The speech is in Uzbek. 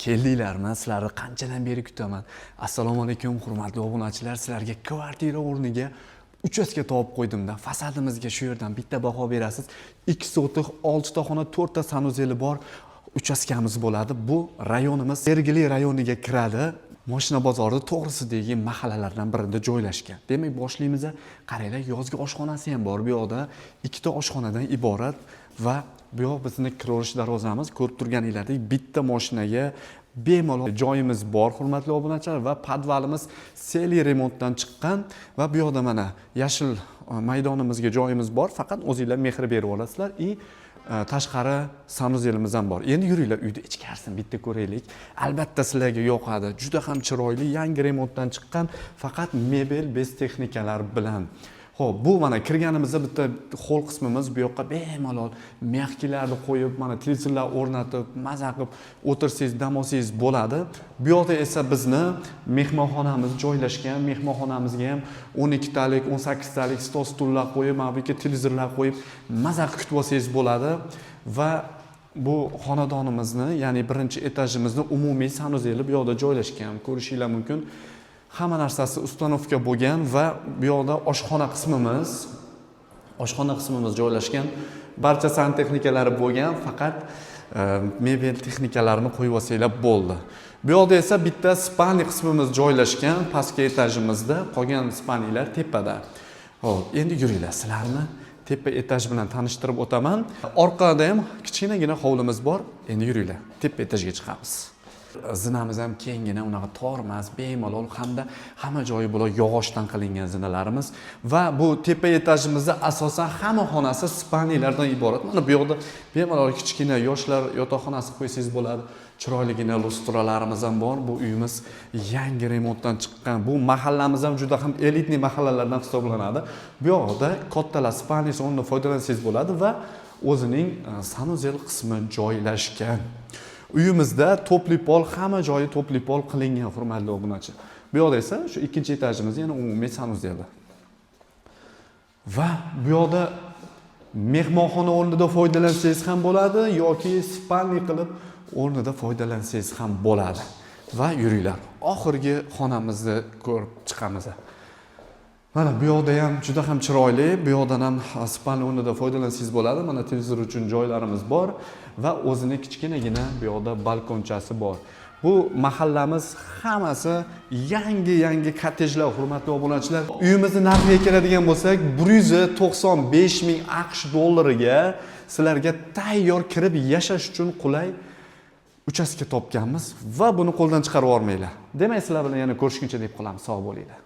Keldinglarmi? Sizlarni qanchadan beri kutaman. Assalomu alaykum, hurmatli obunachilar. Sizlarga kvartira o'rniga uchastka topib qo'ydimda. Fasadimizga shu yerdan bitta baho berasiz. 2 sotix, 6 ta xona, 4 ta sanuzeli bor uchaskamiz bo'ladi. Bu rayonimiz Sergeli rayoniga kiradi. Mashina bozori to'g'risidagi mahallalardan birida joylashgan. Demak, boshlaymiz. Qaranglar, yozgi oshxonasi ham bor. Bu yoqda 2 ta oshxonadan iborat va bu yoq bizning kiravish darvozamiz. Ko'rib turganinglardek, bitta mashinaga bemalol joyimiz bor, hurmatli obunachilar, va podvalimiz seli remontdan chiqqan va bu yoqda mana yashil maydonimizga joyimiz bor. Faqat o'zingizlar mehr berib olasizlar. Tashqari sanuzelimiz ham bor. Endi yuringlar, uyda ichkarisini bitta ko'raylik. Albatta sizlarga yoqadi. Juda ham chiroyli, yangi remontdan chiqqan, faqat mebel bez texnikalar bilan. Xo'p, bu mana kirganimizda bitta hol qismimiz, bu yoqqa bemalol mehkilarni qo'yib, mana televizorlar o'rnatib, maza qilib o'tirsangiz, dam olsangiz bo'ladi. Bu yoqda esa bizni mehmonxonamiz joylashgan. Mehmonxonamizga ham 12 talik, 18 talik stol stullar qo'yib, mana bu yerga televizorlar qo'yib, maza qilib kutib olsangiz bo'ladi va bu xonadonimizni, ya'ni birinchi etajimizni umumiy sanuzeli bu yoqda joylashgan. Ko'rishinglar mumkin. Hamma narsasi ustanovka bo'lgan va bu yoqda oshxona qismimiz joylashgan. Barcha santexnikalari bo'lgan, faqat mebel texnikalarini qo'yib olsanglar bo'ldi. Bu yoqda esa bitta spalni qismimiz joylashgan, pastki etajimizda, qolgan spalnilar tepada. Xo'p, endi yuringlar, sizlarni tepa etaj bilan tanishtirib o'taman. Orqada ham kichkinagina hovlimiz bor. Endi yuringlar, tepa etajga chiqamiz. Zinamiz ham kengina, unaqa tor emas, bemalol, hamda hamma joyi bo'la yog'ochdan qilingan zinalarimiz va bu tepa etajimizda asosan hamma xonasi spalnilardan iborat. Mana bu yoqda bemalol kichkina yoshlar yotoqxonasi qo'ysangiz bo'ladi. Chiroyligina lustralarimiz ham bor. Bu uyimiz yangi remontdan chiqqan. Bu mahallamiz ham juda ham elitniy mahallalardan hisoblanadi. Bu yoqda kattalar spalnisi o'rnidan foydalansangiz bo'ladi va o'zining sanuzel qismi joylashgan. Uyimizda to'pli pol, hamma joyi to'pli pol qilingan, hurmatli obunachi. Bu yoqda esa shu ikkinchi etajimiz, yana umumiy sanuzel. Va bu yoqda mehmonxona o'rnida foydalansangiz ham bo'ladi yoki spalni qilib o'rnida foydalansangiz ham bo'ladi. Va yuringlar, oxirgi xonamizni ko'rib chiqamiz. Mana bu yoqda ham juda ham chiroyli, bu yoqdan ham spalni o'rnida foydalansangiz bo'ladi. Mana televizor uchun joylarimiz bor va o'zining kichkinagina bu yoqda balkonchasi bor. Bu mahallamiz hammasi yangi kottejlar, hurmatli obunachilar. Uyimizni narxiga keladigan bo'lsak, 195 ming AQSh dollariga sizlarga tayyor kirib yashash uchun qulay uchaska topganmiz va buni qo'ldan chiqarib olmanglar. Demak, sizlar bilan yana ko'rishguncha deb qolamiz. Sog' bo'linglar.